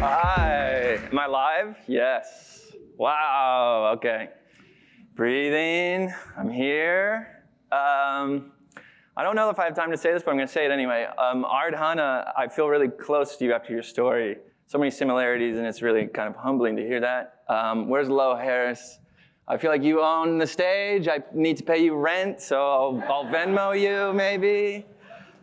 Hi, am I live? Yes. Wow, okay. Breathing, I'm here. I don't know if I have time to say this, but I'm going to say it anyway. Ard Hanna, I feel really close to you after your story. So many similarities, and it's really kind of humbling to hear that. Where's Lo Harris? I feel like you own the stage. I need to pay you rent, so I'll Venmo you maybe.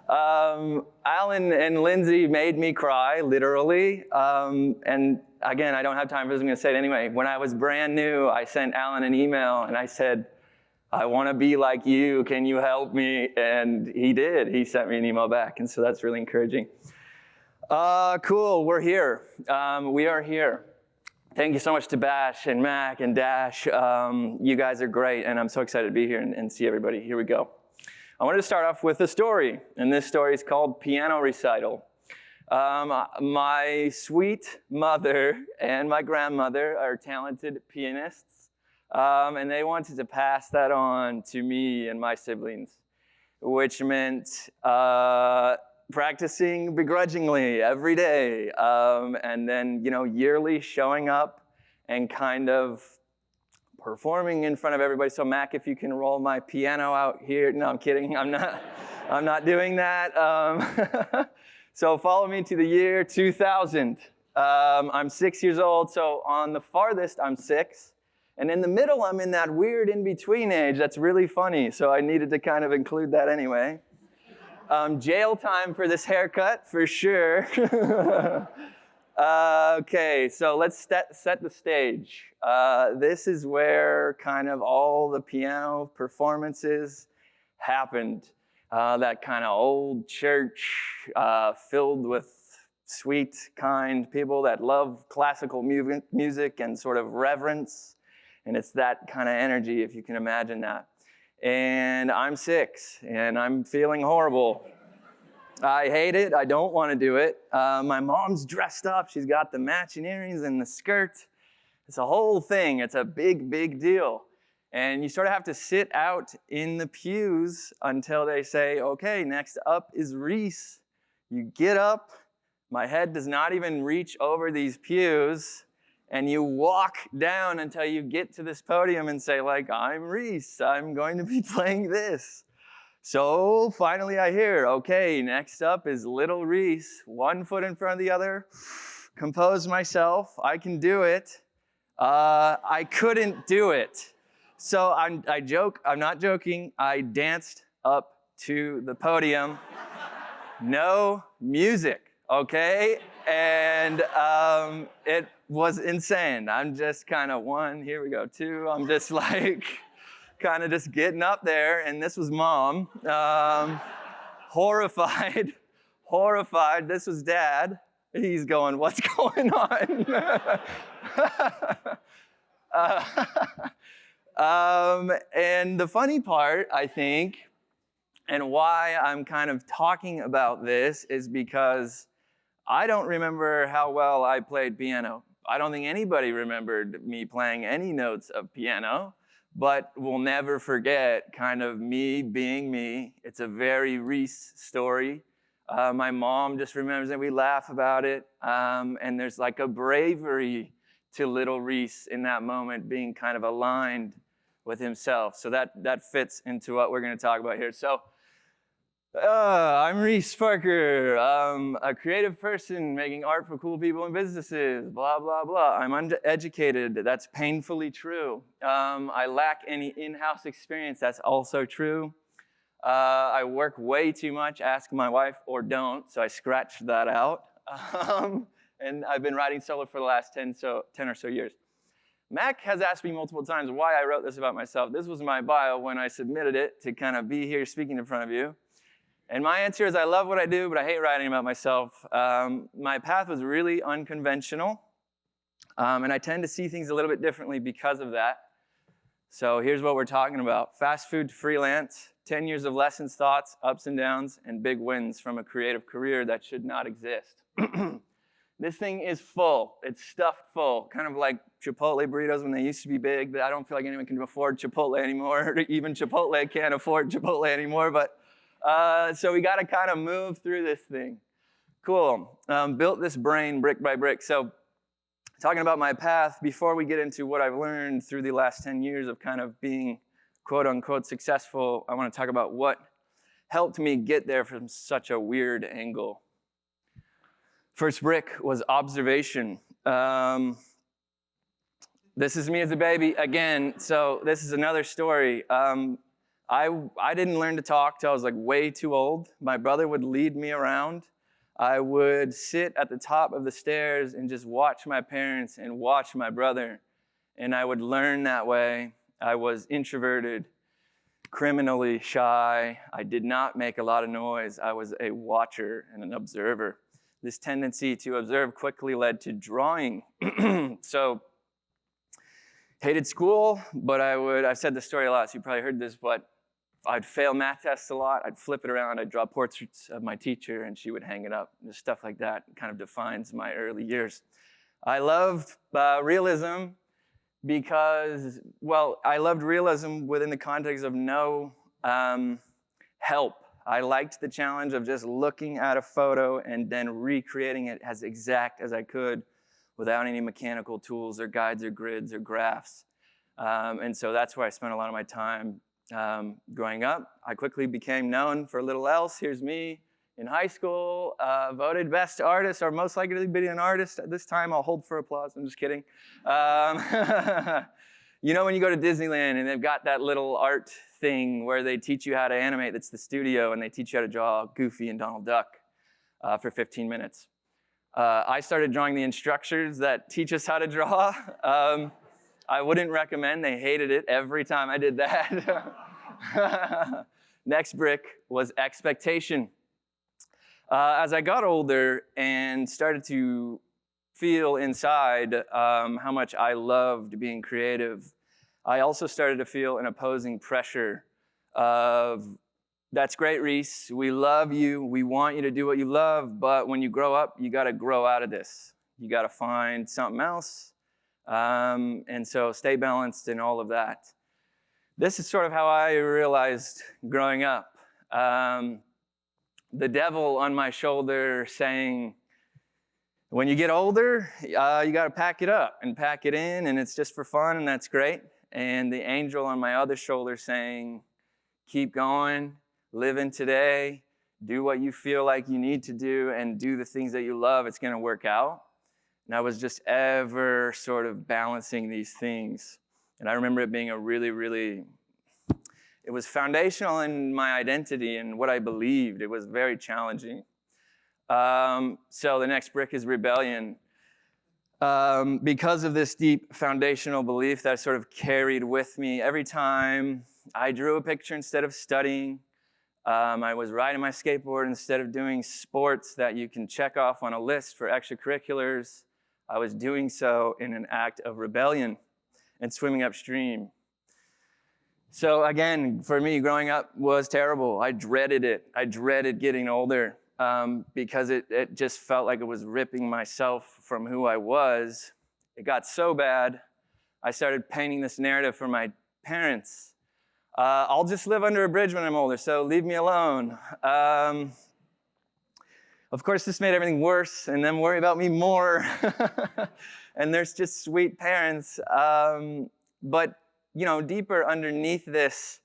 Alan and Lindsay made me cry, literally. And again, I don't have time for this, I'm going to say it anyway. When I was brand new, I sent Alan an email, and I said, I want to be like you. Can you help me? And he did. He sent me an email back, and so that's really encouraging. Cool, we're here. We are here. Thank you so much to Bash and Mac and Dash. You guys are great, and I'm so excited to be here and see everybody. Here we go. I wanted to start off with a story, and this story is called Piano Recital. My sweet mother and my grandmother are talented pianists, and they wanted to pass that on to me and my siblings, which meant practicing begrudgingly every day, and then, yearly showing up and kind of performing in front of everybody. So Mac, if you can roll my piano out here. No, I'm kidding. I'm not doing that. So follow me to the year 2000. I'm 6 years old. So on the farthest, I'm 6. And in the middle, I'm in that weird in-between age that's really funny. So I needed to kind of include that anyway. Jail time for this haircut, for sure. Okay, so let's set the stage. This is where kind of all the piano performances happened. That kind of old church filled with sweet, kind people that love classical music and sort of reverence. And it's that kind of energy, if you can imagine that. And I'm 6, and I'm feeling horrible. I hate it. I don't want to do it. My mom's dressed up. She's got the matching earrings and the skirt. It's a whole thing. It's a big, big deal. And you sort of have to sit out in the pews until they say, okay, next up is Reece. You get up. My head does not even reach over these pews. And you walk down until you get to this podium and say, I'm Reece. I'm going to be playing this. So finally I hear, okay, next up is little Reece, one foot in front of the other, compose myself, I can do it. I couldn't do it. So I joke, I'm not joking, I danced up to the podium, no music, okay? And it was insane. I'm just kind of 1, here we go, 2, I'm just kind of just getting up there, and this was Mom, horrified. This was Dad. He's going, what's going on? And the funny part, I think, and why I'm kind of talking about this is because I don't remember how well I played piano. I don't think anybody remembered me playing any notes of piano. But we'll never forget kind of me being me. It's a very Reece story. My mom just remembers it. We laugh about it. And there's like a bravery to little Reece in that moment being kind of aligned with himself. So that fits into what we're going to talk about here. So I'm Reece Parker. A creative person making art for cool people and businesses, blah, blah, blah. I'm uneducated. That's painfully true. I lack any in-house experience. That's also true. I work way too much. Ask my wife or don't. So I scratched that out. And I've been writing solo for the last 10 or so years. Mac has asked me multiple times why I wrote this about myself. This was my bio when I submitted it to kind of be here speaking in front of you. And my answer is I love what I do, but I hate writing about myself. My path was really unconventional, and I tend to see things a little bit differently because of that. So here's what we're talking about. Fast food to freelance, 10 years of lessons, thoughts, ups and downs, and big wins from a creative career that should not exist. This thing is full. It's stuffed full, kind of like Chipotle burritos when they used to be big. I don't feel like anyone can afford Chipotle anymore. Even Chipotle can't afford Chipotle anymore, but So we got to kind of move through this thing. Cool. Built this brain brick by brick. So talking about my path, before we get into what I've learned through the last 10 years of kind of being quote unquote successful, I want to talk about what helped me get there from such a weird angle. First brick was observation. This is me as a baby again. So this is another story. I didn't learn to talk till I was like way too old. My brother would lead me around. I would sit at the top of the stairs and just watch my parents and watch my brother. And I would learn that way. I was introverted, criminally shy. I did not make a lot of noise. I was a watcher and an observer. This tendency to observe quickly led to drawing. So, hated school, but I've said this story a lot, so you probably heard this, but I'd fail math tests a lot. I'd flip it around. I'd draw portraits of my teacher, and she would hang it up. Just stuff like that kind of defines my early years. I loved realism because, well, I loved realism within the context of no help. I liked the challenge of just looking at a photo and then recreating it as exact as I could without any mechanical tools or guides or grids or graphs. And so that's where I spent a lot of my time growing up. I quickly became known for little else. Here's me in high school, voted best artist or most likely to be an artist. At this time, I'll hold for applause. I'm just kidding. You know when you go to Disneyland and they've got that little art thing where they teach you how to animate, that's the studio, and they teach you how to draw Goofy and Donald Duck for 15 minutes. I started drawing the instructors that teach us how to draw. I wouldn't recommend. They hated it every time I did that. Next brick was expectation. As I got older and started to feel inside how much I loved being creative, I also started to feel an opposing pressure of, that's great, Reece, we love you, we want you to do what you love, but when you grow up, you got to grow out of this. You got to find something else. And so stay balanced and all of that. This is sort of how I realized growing up. The devil on my shoulder saying, when you get older, you got to pack it up and pack it in, and it's just for fun, and that's great. And the angel on my other shoulder saying, keep going, live in today, do what you feel like you need to do, and do the things that you love. It's going to work out. And I was just ever sort of balancing these things. And I remember it being a really, it was foundational in my identity and what I believed. It was very challenging. So the next brick is rebellion. Because of this deep foundational belief that I sort of carried with me, every time I drew a picture instead of studying, I was riding my skateboard instead of doing sports that you can check off on a list for extracurriculars, I was doing so in an act of rebellion and swimming upstream. So again, for me, growing up was terrible. I dreaded it. I dreaded getting older because it just felt like it was ripping myself from who I was. It got so bad, I started painting this narrative for my parents. I'll just live under a bridge when I'm older, so leave me alone. Of course, this made everything worse, and them worry about me more. And there's just sweet parents. But, you know, deeper underneath this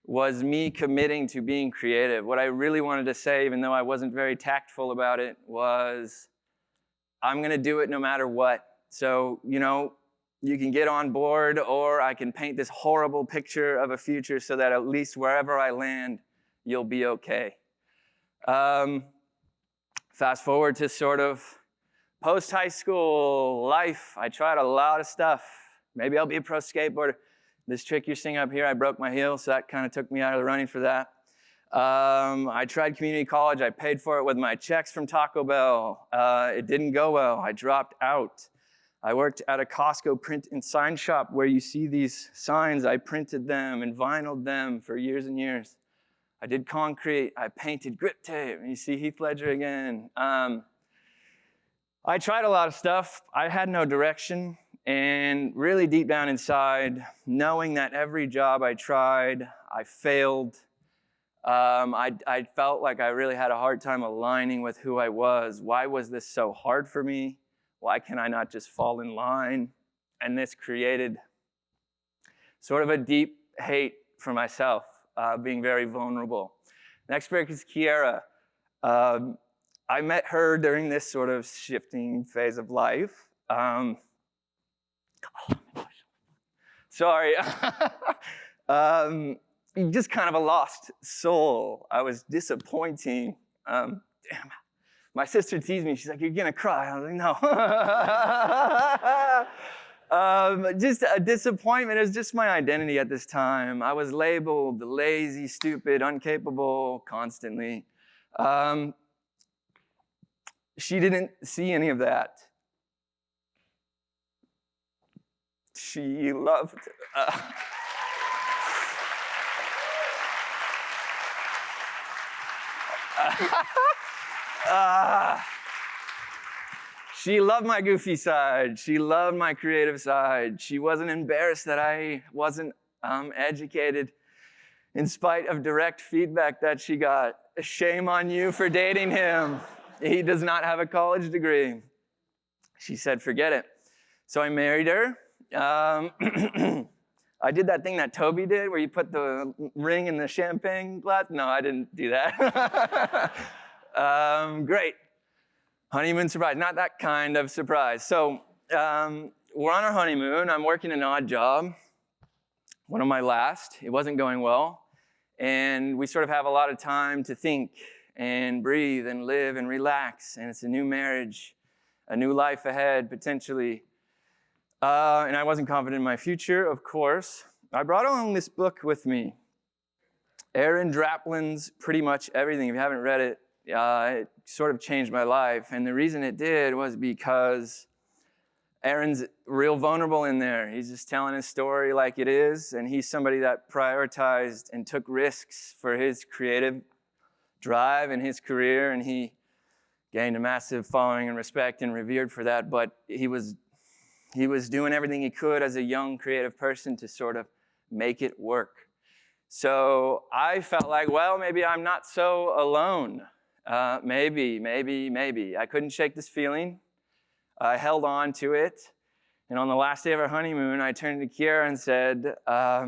was me committing to being creative. What I really wanted to say, even though I wasn't very tactful about it, was I'm going to do it no matter what. So, you know, you can get on board, or I can paint this horrible picture of a future so that at least wherever I land, you'll be okay. Fast forward to sort of post-high school life. I tried a lot of stuff. Maybe I'll be a pro skateboarder. This trick you're seeing up here, I broke my heel, so that kind of took me out of the running for that. I tried community college. I paid for it with my checks from Taco Bell. It didn't go well. I dropped out. I worked at a Costco print and sign shop where you see these signs. I printed them and vinyled them for years and years. I did concrete. I painted grip tape. You see Heath Ledger again. I tried a lot of stuff. I had no direction. And really deep down inside, knowing that every job I tried, I failed, I felt like I really had a hard time aligning with who I was. Why was this so hard for me? Why can I not just fall in line? And this created sort of a deep hate for myself, being very vulnerable. Next break is Kiera. I met her during this sort of shifting phase of life. Oh my gosh. Sorry. Just kind of a lost soul. I was disappointing. Damn. My sister teased me. She's like, "You're gonna cry." I was like, "No." Just a disappointment. It was just my identity at this time. I was labeled lazy, stupid, incapable constantly. She didn't see any of that. She loved. She loved my goofy side. She loved my creative side. She wasn't embarrassed that I wasn't educated, in spite of direct feedback that she got. Shame on you for dating him. He does not have a college degree. She said, forget it. So I married her. I did that thing that Toby did where you put the ring in the champagne glass. No, I didn't do that. Great. Honeymoon surprise. Not that kind of surprise. So we're on our honeymoon. I'm working an odd job. One of my last. It wasn't going well. And we sort of have a lot of time to think and breathe and live and relax. And it's a new marriage, a new life ahead, potentially. And I wasn't confident in my future, of course. I brought along this book with me. Aaron Draplin's Pretty Much Everything. If you haven't read it, it sort of changed my life. And the reason it did was because Aaron's real vulnerable in there. He's just telling his story like it is. And he's somebody that prioritized and took risks for his creative drive in his career. And he gained a massive following and respect and revered for that. But he was doing everything he could as a young creative person to sort of make it work. So I felt like, well, maybe I'm not so alone. Maybe. I couldn't shake this feeling. I held on to it. And on the last day of our honeymoon, I turned to Kiera and said, I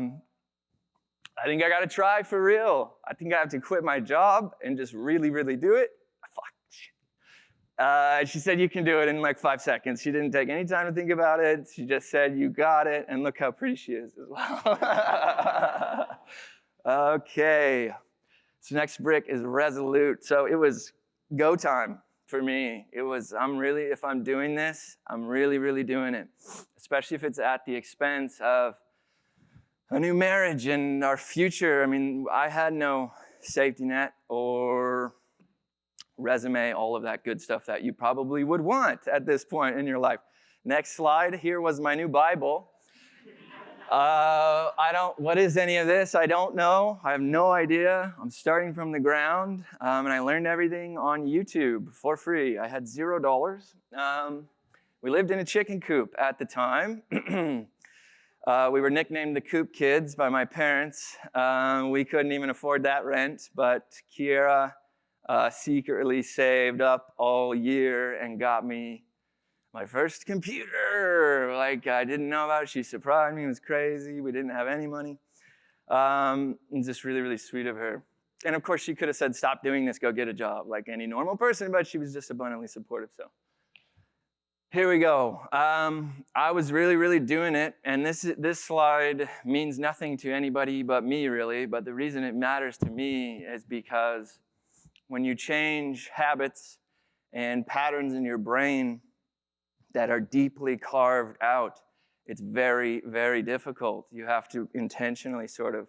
think I got to try for real. I think I have to quit my job and just really, really do it. She said, you can do it in like 5 seconds. She didn't take any time to think about it. She just said, you got it. And look how pretty she is as well. Okay. So next brick is resolute. So it was go time for me. It was, if I'm doing this, I'm really, really doing it. Especially if it's at the expense of a new marriage and our future. I mean, I had no safety net or resume, all of that good stuff that you probably would want at this point in your life. Next slide. Here was my new Bible. What is any of this? I don't know. I have no idea. I'm starting from the ground, and I learned everything on YouTube for free. I had $0. We lived in a chicken coop at the time. We were nicknamed the Coop Kids by my parents. We couldn't even afford that rent, but Kiera secretly saved up all year and got me my first computer. Like, I didn't know about it. She surprised me. It was crazy. We didn't have any money. It's just really, really sweet of her. And of course, she could have said, stop doing this, go get a job, like any normal person, but she was just abundantly supportive. So here we go. I was really, really doing it. And this slide means nothing to anybody but me, really. But the reason it matters to me is because when you change habits and patterns in your brain that are deeply carved out, it's very, very difficult. You have to intentionally sort of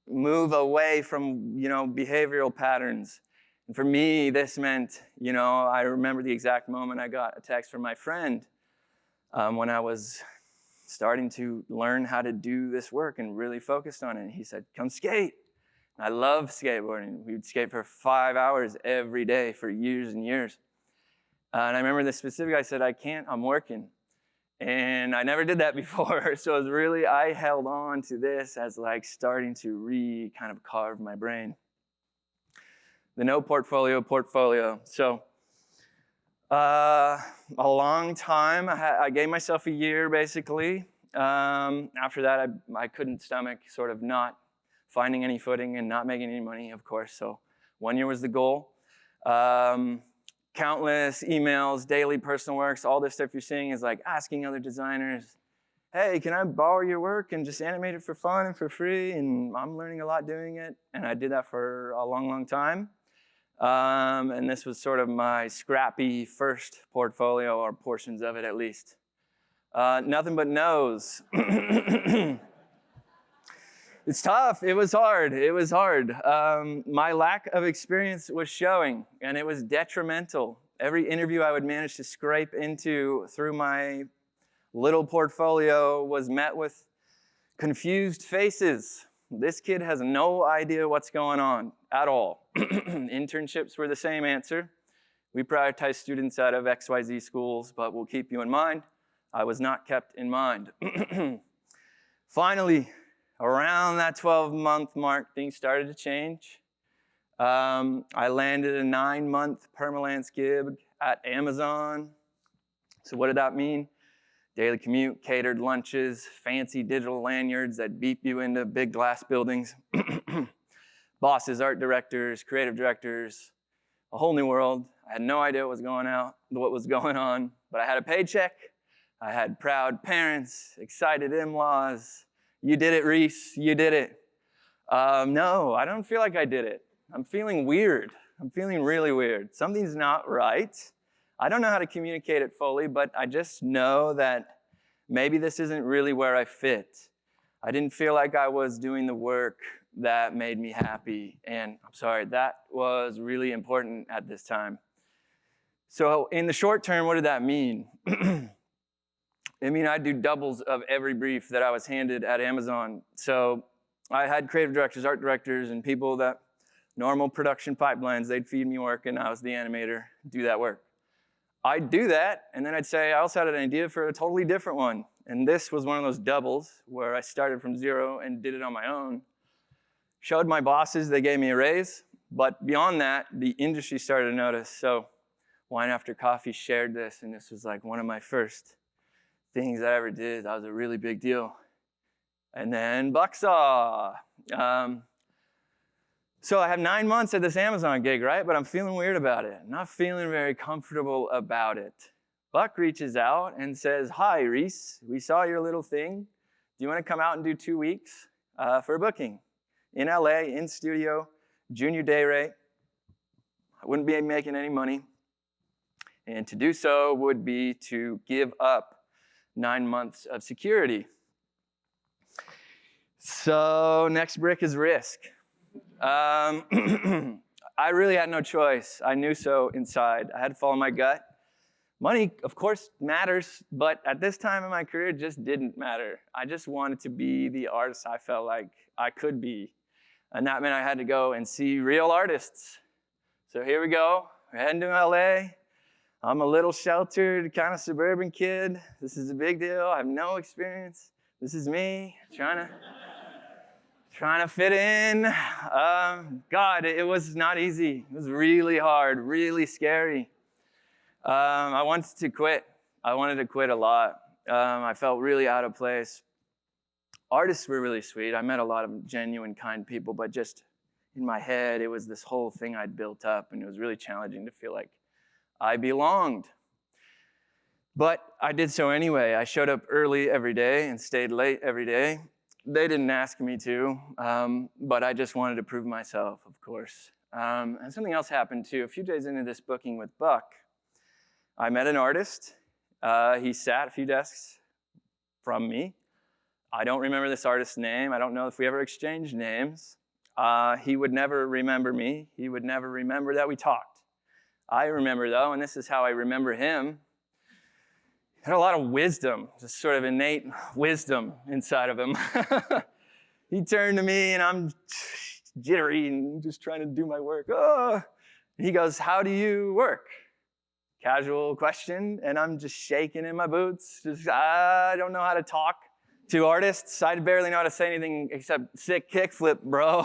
move away from, behavioral patterns. And for me, this meant, I remember the exact moment I got a text from my friend when I was starting to learn how to do this work and really focused on it. He said, come skate. I love skateboarding. We would skate for 5 hours every day for years and years. And I remember this specific, I said, I can't, I'm working. And I never did that before. So it was really, I held on to this as like starting to kind of carve my brain. The no portfolio. So a long time, I gave myself a year basically. After that, I couldn't stomach sort of not finding any footing and not making any money, of course. So 1 year was the goal. Countless emails, daily personal works, all this stuff you're seeing is like asking other designers, hey, can I borrow your work and just animate it for fun and for free? And I'm learning a lot doing it. And I did that for a long, long time. And this was sort of my scrappy first portfolio, or portions of it at least. Nothing but no's. It's tough. It was hard. My lack of experience was showing, and it was detrimental. Every interview I would manage to scrape into through my little portfolio was met with confused faces. This kid has no idea what's going on at all. Internships were the same answer. We prioritize students out of XYZ schools, but we'll keep you in mind. I was not kept in mind. Finally, around that 12-month mark, things started to change. I landed a 9-month permalance gig at Amazon. So what did that mean? Daily commute, catered lunches, fancy digital lanyards that beep you into big glass buildings. Bosses, art directors, creative directors, a whole new world. I had no idea what was going on, but I had a paycheck. I had proud parents, excited in-laws. You did it, Reece, you did it. No, I don't feel like I did it. I'm feeling weird. I'm feeling really weird. Something's not right. I don't know how to communicate it fully, but I just know that maybe this isn't really where I fit. I didn't feel like I was doing the work that made me happy. And I'm sorry, that was really important at this time. So in the short term, what did that mean? It mean I'd do doubles of every brief that I was handed at Amazon. So I had creative directors, art directors, and people that normal production pipelines, they'd feed me work, and I was the animator, do that work. I'd do that, and then I'd say, I also had an idea for a totally different one. And this was one of those doubles where I started from zero and did it on my own. Showed my bosses, they gave me a raise. But beyond that, the industry started to notice. So Wine After Coffee shared this, and this was like one of my first things I ever did. That was a really big deal. And then Bucksaw. So I have 9 months at this Amazon gig, right? But I'm feeling weird about it. I'm not feeling very comfortable about it. Buck reaches out and says, hi, Reece, we saw your little thing. Do you want to come out and do 2 weeks for a booking? In LA, in studio, junior day rate. I wouldn't be making any money. And to do so would be to give up 9 months of security. So next brick is risk. I really had no choice. I knew so inside. I had to follow my gut. Money, of course, matters, but at this time in my career, it just didn't matter. I just wanted to be the artist I felt like I could be. And that meant I had to go and see real artists. So here we go. We're heading to LA. I'm a little sheltered, kind of suburban kid. This is a big deal. I have no experience. This is me trying to fit in. God, it was not easy. It was really hard, really scary. I wanted to quit. I wanted to quit a lot. I felt really out of place. Artists were really sweet. I met a lot of genuine, kind people, but just in my head, it was this whole thing I'd built up, and it was really challenging to feel like I belonged. But I did so anyway. I showed up early every day and stayed late every day. They didn't ask me to, but I just wanted to prove myself, of course. And something else happened too. A few days into this booking with Buck, I met an artist. He sat a few desks from me. I don't remember this artist's name. I don't know if we ever exchanged names. He would never remember me. He would never remember that we talked. I remember though, and this is how I remember him. He had a lot of wisdom, just sort of innate wisdom inside of him. He turned to me and I'm jittery and just trying to do my work. Oh. He goes, how do you work? casual question, and I'm just shaking in my boots. I don't know how to talk to artists. I barely know how to say anything except sick kickflip, bro.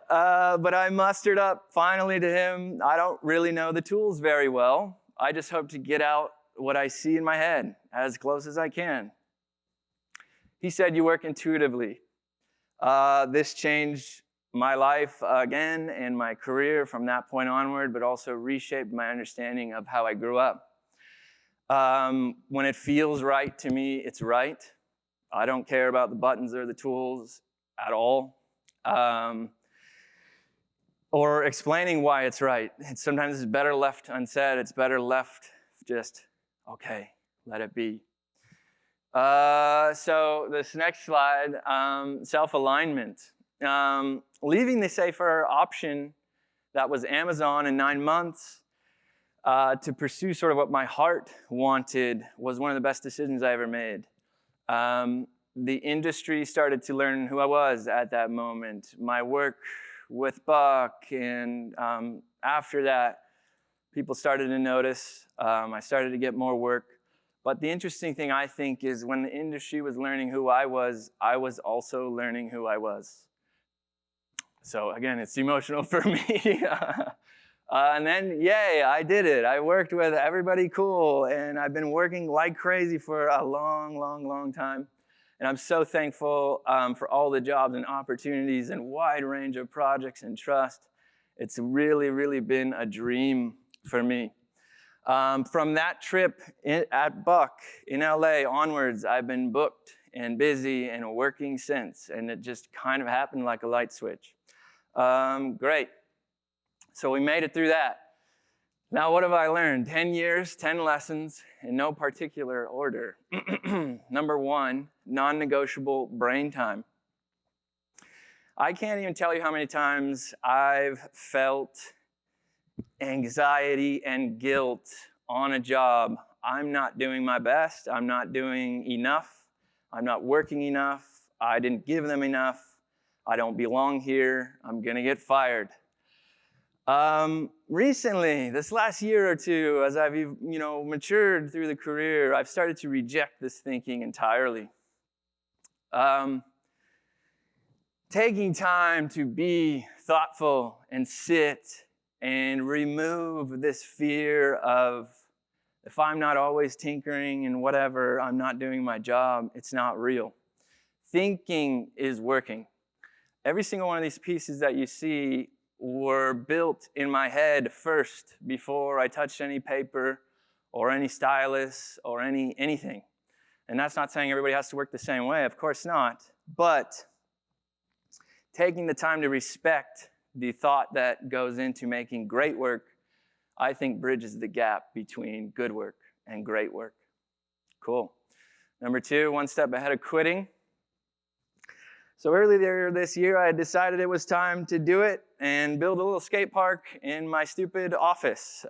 But I mustered up finally to him. I don't really know the tools very well. I just hope to get out what I see in my head as close as I can. He said, "You work intuitively." This changed my life again and my career from that point onward, but also reshaped my understanding of how I grew up. When it feels right to me, it's right. I don't care about the buttons or the tools at all. Or explaining why it's right. Sometimes it's better left unsaid. It's better left just, okay, let it be. So this next slide, self-alignment. Leaving the safer option that was Amazon in 9 months to pursue sort of what my heart wanted was one of the best decisions I ever made. The industry started to learn who I was at that moment. My work with Buck, and after that, people started to notice. I started to get more work. But the interesting thing, I think, is when the industry was learning who I was also learning who I was. So again, it's emotional for me. And then, yay, I did it. I worked with everybody cool, and I've been working like crazy for a long, long, long time. And I'm so thankful for all the jobs and opportunities and wide range of projects and trust. It's really, really been a dream for me. From that trip at Buck in LA onwards, I've been booked and busy and working since, and it just kind of happened like a light switch. Great. So we made it through that. Now, what have I learned? 10 years, 10 lessons in no particular order. Number 1, non-negotiable brain time. I can't even tell you how many times I've felt anxiety and guilt on a job. I'm not doing my best. I'm not doing enough. I'm not working enough. I didn't give them enough. I don't belong here. I'm going to get fired. Recently, this last year or two, as I've matured through the career, I've started to reject this thinking entirely. Taking time to be thoughtful and sit and remove this fear of, if I'm not always tinkering and whatever, I'm not doing my job, it's not real. Thinking is working. Every single one of these pieces that you see were built in my head first before I touched any paper or any stylus or anything. And that's not saying everybody has to work the same way, of course not. But taking the time to respect the thought that goes into making great work, I think bridges the gap between good work and great work. Cool. Number 2, one step ahead of quitting. So earlier this year, I decided it was time to do it and build a little skate park in my stupid office.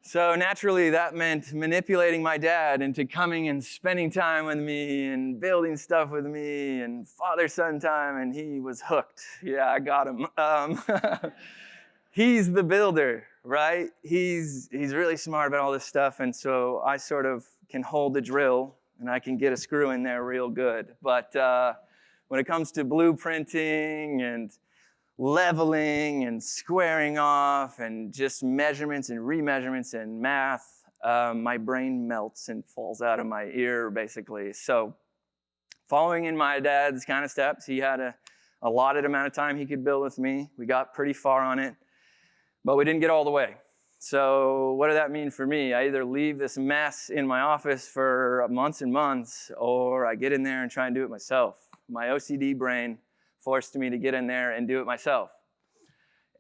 So naturally, that meant manipulating my dad into coming and spending time with me and building stuff with me and father-son time, and he was hooked. Yeah, I got him. He's the builder, right? He's really smart about all this stuff, and so I sort of can hold the drill and I can get a screw in there real good. But when it comes to blueprinting and leveling and squaring off and just measurements and remeasurements and math, my brain melts and falls out of my ear, basically. So following in my dad's kind of steps, he had a allotted amount of time he could build with me. We got pretty far on it, but we didn't get all the way. So what did that mean for me? I either leave this mess in my office for months and months, or I get in there and try and do it myself. My OCD brain forced me to get in there and do it myself.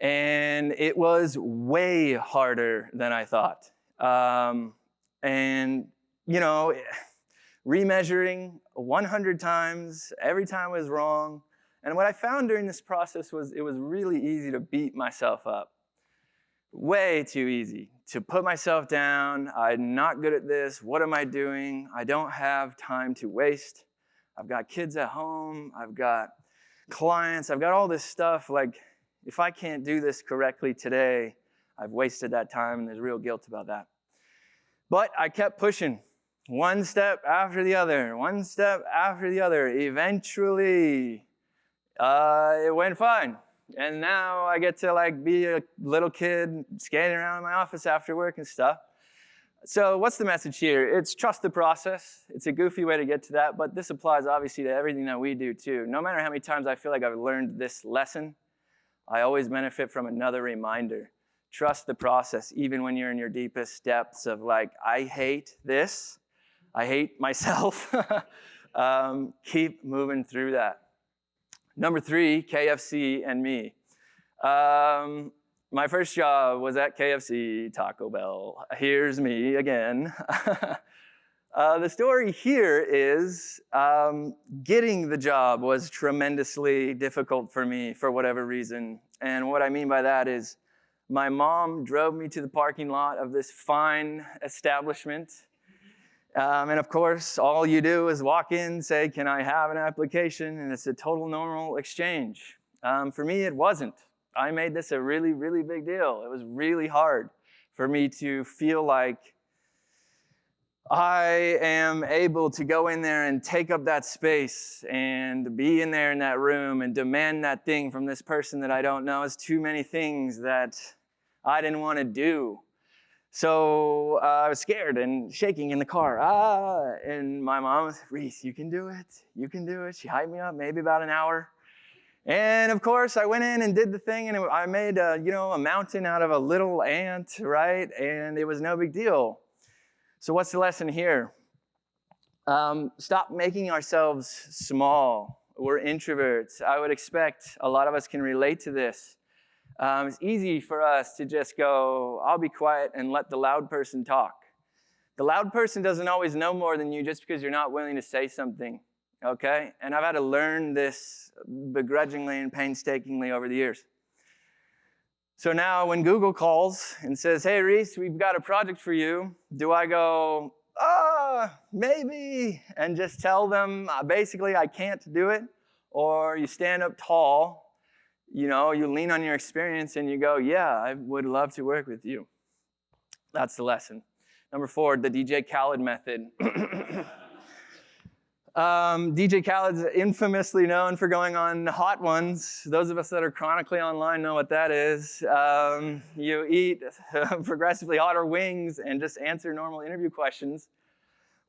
And it was way harder than I thought. Remeasuring 100 times, every time was wrong. And what I found during this process was it was really easy to beat myself up. Way too easy to put myself down. I'm not good at this. What am I doing? I don't have time to waste. I've got kids at home. I've got clients. I've got all this stuff. Like, if I can't do this correctly today, I've wasted that time, and there's real guilt about that. But I kept pushing, one step after the other, one step after the other. Eventually, it went fine. And now I get to be a little kid skating around in my office after work and stuff. So what's the message here? It's trust the process. It's a goofy way to get to that, but this applies obviously to everything that we do too. No matter how many times I feel like I've learned this lesson, I always benefit from another reminder. Trust the process, even when you're in your deepest depths of I hate this. I hate myself. Keep moving through that. Number 3, KFC and me. My first job was at KFC, Taco Bell. Here's me again. The story here is getting the job was tremendously difficult for me for whatever reason. And what I mean by that is my mom drove me to the parking lot of this fine establishment. And of course, all you do is walk in, say, can I have an application? And it's a total normal exchange. For me, it wasn't. I made this a really, really big deal. It was really hard for me to feel like I am able to go in there and take up that space and be in there in that room and demand that thing from this person that I don't know. It's too many things that I didn't want to do. So I was scared and shaking in the car. And my mom was, Reece, you can do it. You can do it. She hyped me up maybe about an hour. And of course, I went in and did the thing, and I made a mountain out of a little ant, right? And it was no big deal. So what's the lesson here? Stop making ourselves small. We're introverts. I would expect a lot of us can relate to this. It's easy for us to just go, I'll be quiet and let the loud person talk. The loud person doesn't always know more than you just because you're not willing to say something, okay? And I've had to learn this begrudgingly and painstakingly over the years. So now when Google calls and says, hey, Reece, we've got a project for you, do I go, maybe, and just tell them basically I can't do it? Or you stand up tall, you lean on your experience and you go, yeah, I would love to work with you. That's the lesson. Number 4, the DJ Khaled method. DJ Khaled's infamously known for going on Hot Ones. Those of us that are chronically online know what that is. You eat progressively hotter wings and just answer normal interview questions.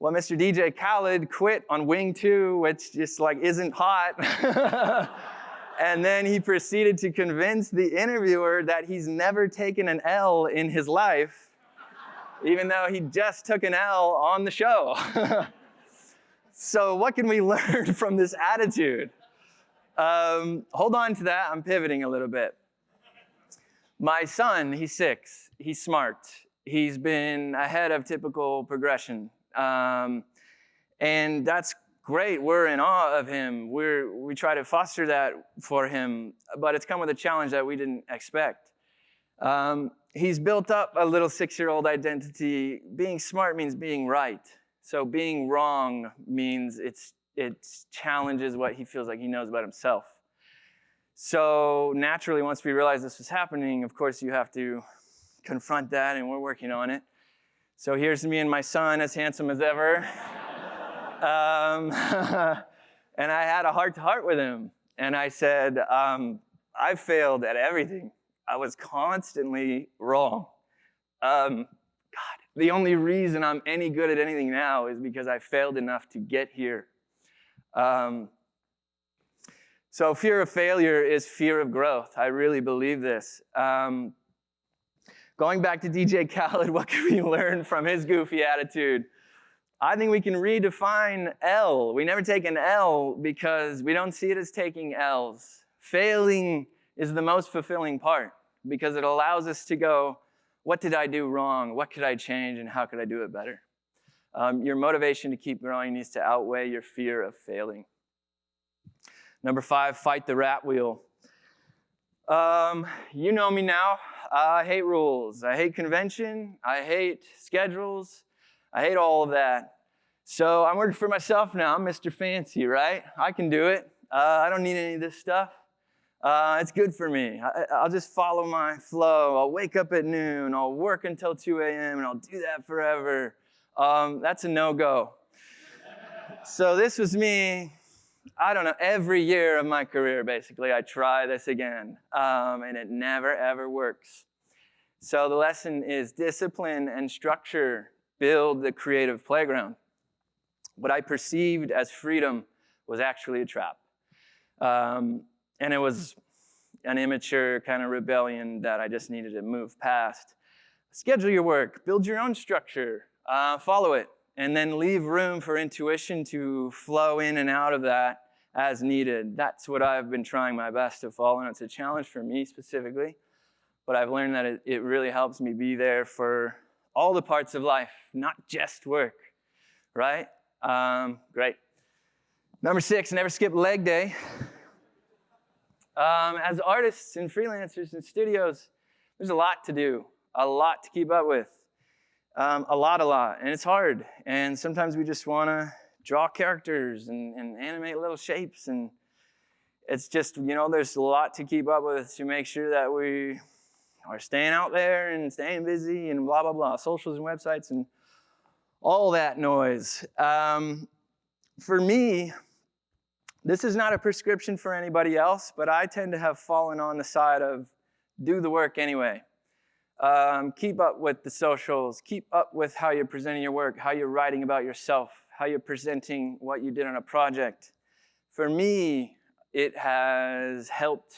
Well, Mr. DJ Khaled quit on wing 2, which just isn't hot. And then he proceeded to convince the interviewer that he's never taken an L in his life, even though he just took an L on the show. So what can we learn from this attitude? Hold on to that. I'm pivoting a little bit. My son, he's 6. He's smart. He's been ahead of typical progression. And that's great. We're in awe of him. We try to foster that for him, but it's come with a challenge that we didn't expect. He's built up a little 6-year-old identity. Being smart means being right. So being wrong means it challenges what he feels like he knows about himself. So naturally, once we realized this was happening, of course, you have to confront that, and we're working on it. So here's me and my son, as handsome as ever. And I had a heart-to-heart with him. And I said, I failed at everything. I was constantly wrong. God, the only reason I'm any good at anything now is because I failed enough to get here. So fear of failure is fear of growth. I really believe this. Going back to DJ Khaled, what can we learn from his goofy attitude? I think we can redefine L. We never take an L because we don't see it as taking L's. Failing is the most fulfilling part because it allows us to go, what did I do wrong? What could I change? And how could I do it better? Your motivation to keep growing needs to outweigh your fear of failing. Number 5, fight the rat wheel. You know me now. I hate rules. I hate convention. I hate schedules. I hate all of that. So I'm working for myself now. I'm Mr. Fancy, right? I can do it. I don't need any of this stuff. It's good for me. I'll just follow my flow. I'll wake up at noon. I'll work until 2 a.m. and I'll do that forever. That's a no-go. So this was me, I don't know, every year of my career, basically. I try this again, and it never, ever works. So the lesson is discipline and structure build the creative playground. What I perceived as freedom was actually a trap. And it was an immature kind of rebellion that I just needed to move past. Schedule your work, build your own structure, follow it, and then leave room for intuition to flow in and out of that as needed. That's what I've been trying my best to follow, and it's a challenge for me specifically. But I've learned that it really helps me be there for all the parts of life, not just work, right? Great. Number 6, never skip leg day. As artists and freelancers and studios, there's a lot to do, a lot to keep up with, a lot, and it's hard. And sometimes we just want to draw characters and animate little shapes, and it's just, there's a lot to keep up with to make sure that we are staying out there and staying busy and blah, blah, blah, socials and websites and all that noise. For me, this is not a prescription for anybody else, but I tend to have fallen on the side of do the work anyway. Keep up with the socials, keep up with how you're presenting your work, how you're writing about yourself, how you're presenting what you did on a project. For me, it has helped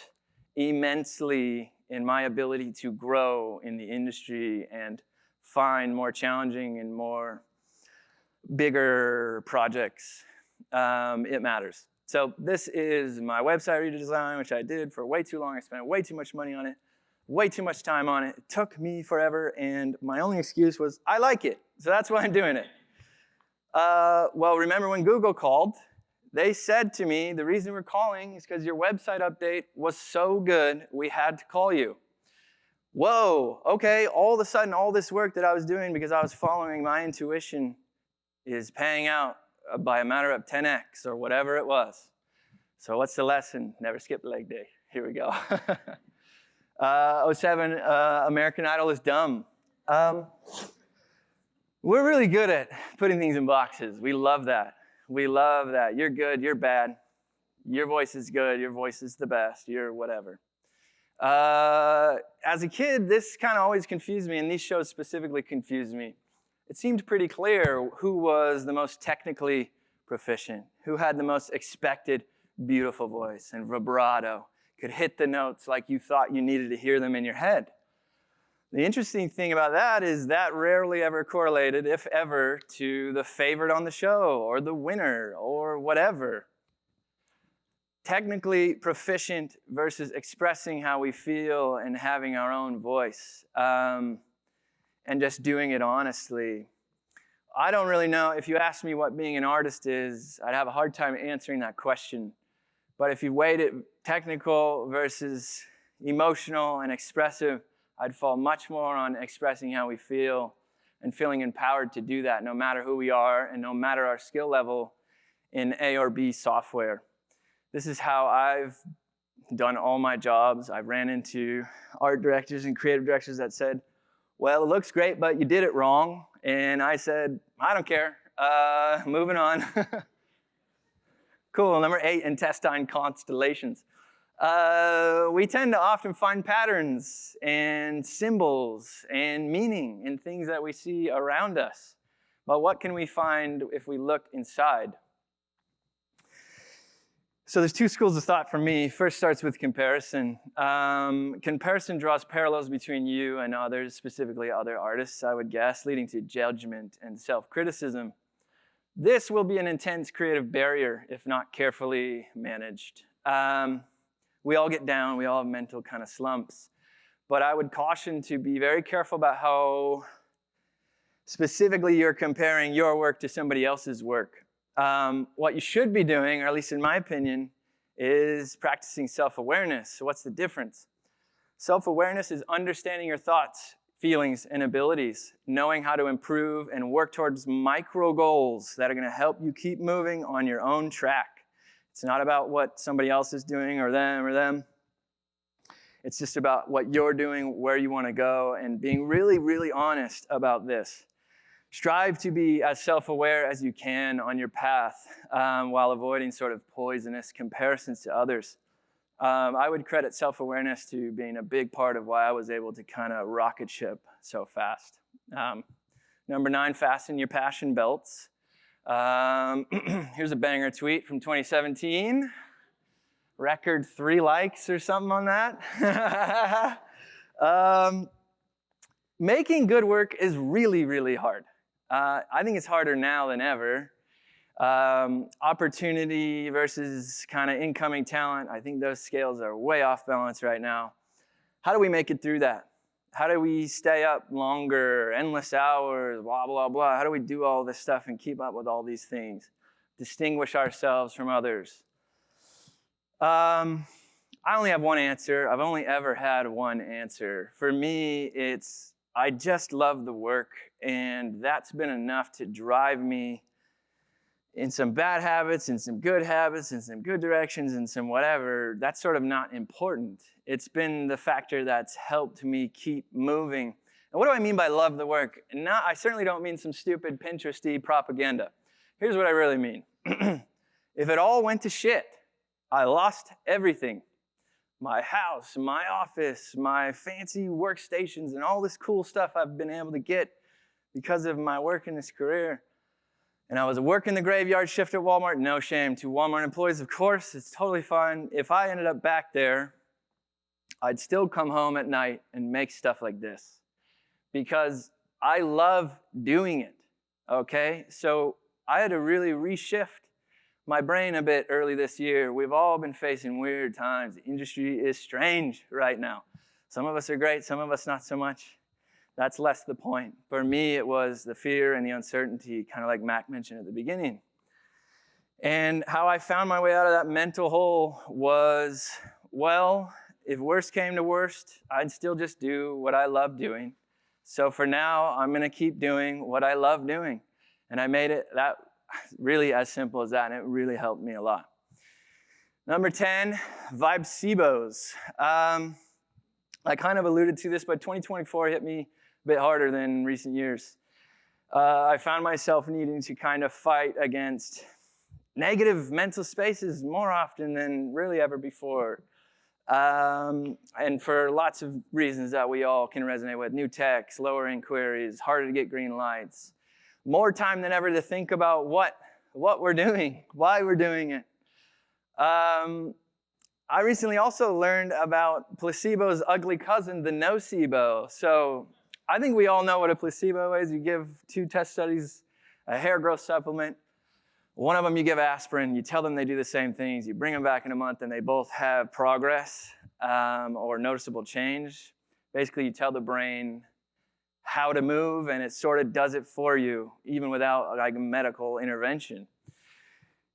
immensely in my ability to grow in the industry and find more challenging and more bigger projects. It matters. So this is my website redesign, which I did for way too long. I spent way too much money on it, way too much time on it. It took me forever, and my only excuse was, I like it, so that's why I'm doing it. Well, remember when Google called? They said to me, the reason we're calling is because your website update was so good, we had to call you. Whoa, okay, all of a sudden, all this work that I was doing because I was following my intuition is paying out by a matter of 10x or whatever it was. So what's the lesson? Never skip leg day. Here we go. 07, American Idol is dumb. We're really good at putting things in boxes. We love that. We love that. You're good, you're bad. Your voice is good, your voice is the best, you're whatever. As a kid, this kind of always confused me, and these shows specifically confused me. It seemed pretty clear who was the most technically proficient, who had the most expected beautiful voice and vibrato, could hit the notes like you thought you needed to hear them in your head. The interesting thing about that is that rarely ever correlated, if ever, to the favorite on the show or the winner or whatever. Technically proficient versus expressing how we feel and having our own voice. And just doing it honestly. I don't really know. If you ask me what being an artist is, I'd have a hard time answering that question. But if you weighed it technical versus emotional and expressive, I'd fall much more on expressing how we feel and feeling empowered to do that no matter who we are and no matter our skill level in A or B software. This is how I've done all my jobs. I've ran into art directors and creative directors that said, well, it looks great, but you did it wrong. And I said, I don't care. Moving on. Cool, number 8, intestine constellations. We tend to often find patterns and symbols and meaning in things that we see around us. But what can we find if we look inside? So there's 2 schools of thought for me. First starts with comparison. Comparison draws parallels between you and others, specifically other artists, I would guess, leading to judgment and self-criticism. This will be an intense creative barrier if not carefully managed. We all get down, we all have mental kind of slumps. But I would caution to be very careful about how specifically you're comparing your work to somebody else's work. What you should be doing, or at least in my opinion, is practicing self-awareness. So what's the difference? Self-awareness is understanding your thoughts, feelings, and abilities, knowing how to improve and work towards micro goals that are going to help you keep moving on your own track. It's not about what somebody else is doing or them. It's just about what you're doing, where you want to go, and being really, really honest about this. Strive to be as self-aware as you can on your path while avoiding sort of poisonous comparisons to others. I would credit self-awareness to being a big part of why I was able to kind of rocket ship so fast. Number 9, fasten your passion belts. Here's a banger tweet from 2017. Record 3 likes or something on that. Making good work is really, really hard. I think it's harder now than ever. Opportunity versus kind of incoming talent, I think those scales are way off balance right now. How do we make it through that? How do we stay up longer, endless hours, blah, blah, blah? How do we do all this stuff and keep up with all these things? Distinguish ourselves from others. I only have one answer. I've only ever had one answer. For me, it's I just love the work, and that's been enough to drive me in some bad habits, in some good habits, in some good directions, in some whatever. That's sort of not important. It's been the factor that's helped me keep moving. And what do I mean by love the work? I certainly don't mean some stupid Pinteresty propaganda. Here's what I really mean. If it all went to shit, I lost everything. My house, my office, my fancy workstations, and all this cool stuff I've been able to get because of my work in this career. And I was working the graveyard shift at Walmart, no shame to Walmart employees, of course, it's totally fine. If I ended up back there, I'd still come home at night and make stuff like this because I love doing it, okay? So I had to really reshift my brain a bit early this year. We've all been facing weird times. The industry is strange right now. Some of us are great, some of us not so much. That's less the point. For me, it was the fear and the uncertainty, kind of like Mac mentioned at the beginning. And how I found my way out of that mental hole was, well, if worst came to worst, I'd still just do what I love doing. So for now, I'm going to keep doing what I love doing. And I made it that really as simple as that, and it really helped me a lot. Number 10, vibes-cebos. I kind of alluded to this, but 2024 hit me a bit harder than recent years. I found myself needing to kind of fight against negative mental spaces more often than really ever before. And for lots of reasons that we all can resonate with. New tech, slower inquiries, harder to get green lights. More time than ever to think about what we're doing, why we're doing it. I recently also learned about placebo's ugly cousin, the nocebo. So I think we all know what a placebo is. You give 2 test studies a hair growth supplement. One of them you give aspirin. You tell them they do the same things. You bring them back in a month and they both have progress or noticeable change. Basically, you tell the brain how to move, and it sort of does it for you, even without like medical intervention.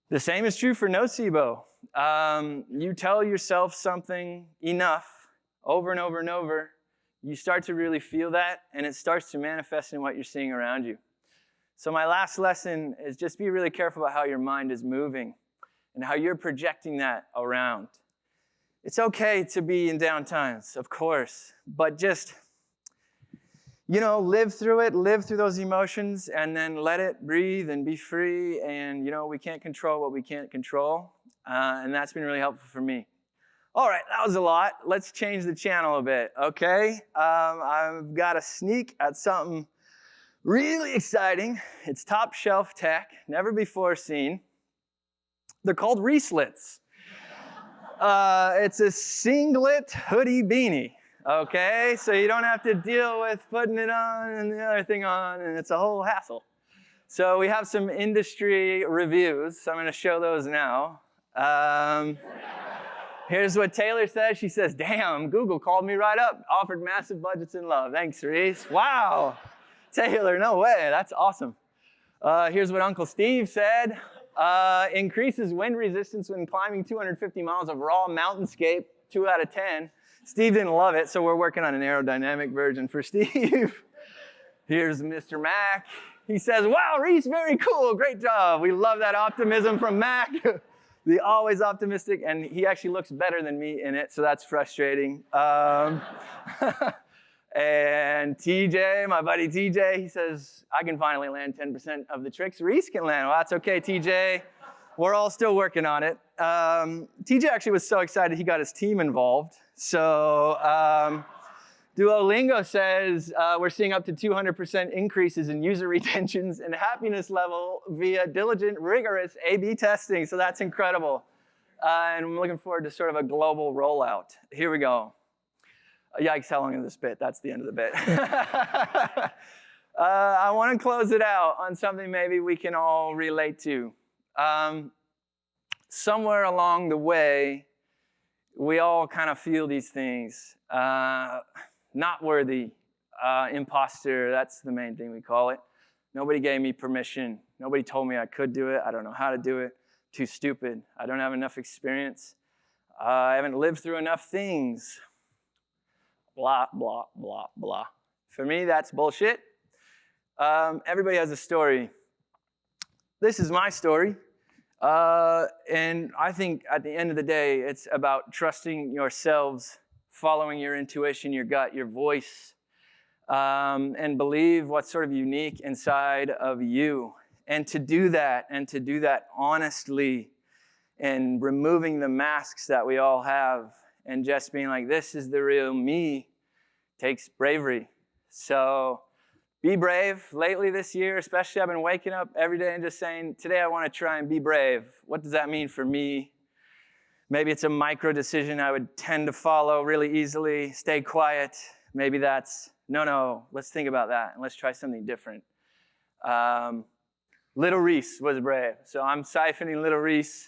The same is true for nocebo. You tell yourself something enough, over and over and over, you start to really feel that, and it starts to manifest in what you're seeing around you. So my last lesson is just be really careful about how your mind is moving and how you're projecting that around. It's okay to be in down times, of course, but just live through it, live through those emotions, and then let it breathe and be free. And, we can't control what we can't control. And that's been really helpful for me. All right, that was a lot. Let's change the channel a bit, okay? I've got a sneak at something really exciting. It's top shelf tech, never before seen. They're called Reecelets. It's a singlet hoodie beanie. Okay, so you don't have to deal with putting it on and the other thing on, and it's a whole hassle. So we have some industry reviews, so I'm going to show those now. Here's what Taylor says. She says, damn, Google called me right up, offered massive budgets and love. Thanks, Reece. Wow, Taylor, no way, that's awesome. Here's what Uncle Steve said. Increases wind resistance when climbing 250 miles of raw mountainscape, 2 out of 10. Steve didn't love it, so we're working on an aerodynamic version for Steve. Here's Mr. Mac. He says, wow, Reece, very cool, great job. We love that optimism from Mac. The always optimistic, and he actually looks better than me in it, so that's frustrating. And TJ, my buddy TJ, he says, I can finally land 10% of the tricks Reece can land. Well, that's okay, TJ. We're all still working on it. TJ actually was so excited he got his team involved. So Duolingo says we're seeing up to 200% increases in user retentions and happiness level via diligent, rigorous A/B testing. So that's incredible. And I'm looking forward to sort of a global rollout. Here we go. Yikes, how long is this bit? That's the end of the bit. I want to close it out on something maybe we can all relate to. Somewhere along the way, we all kind of feel these things. Not worthy, imposter, that's the main thing we call it. Nobody gave me permission. Nobody told me I could do it. I don't know how to do it. Too stupid. I don't have enough experience. I haven't lived through enough things. Blah, blah, blah, blah. For me, that's bullshit. Everybody has a story. This is my story. And I think at the end of the day, it's about trusting yourselves, following your intuition, your gut, your voice, and believe what's sort of unique inside of you. And to do that honestly, and removing the masks that we all have, and just being like, this is the real me, takes bravery. So be brave. Lately this year, especially, I've been waking up every day and just saying, today I want to try and be brave. What does that mean for me? Maybe it's a micro decision I would tend to follow really easily. Stay quiet. Maybe that's, no, let's think about that and let's try something different. Little Reece was brave. So I'm siphoning Little Reece.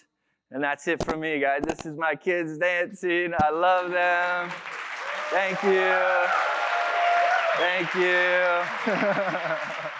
And that's it from me, guys. This is my kids dancing. I love them. Thank you. Thank you.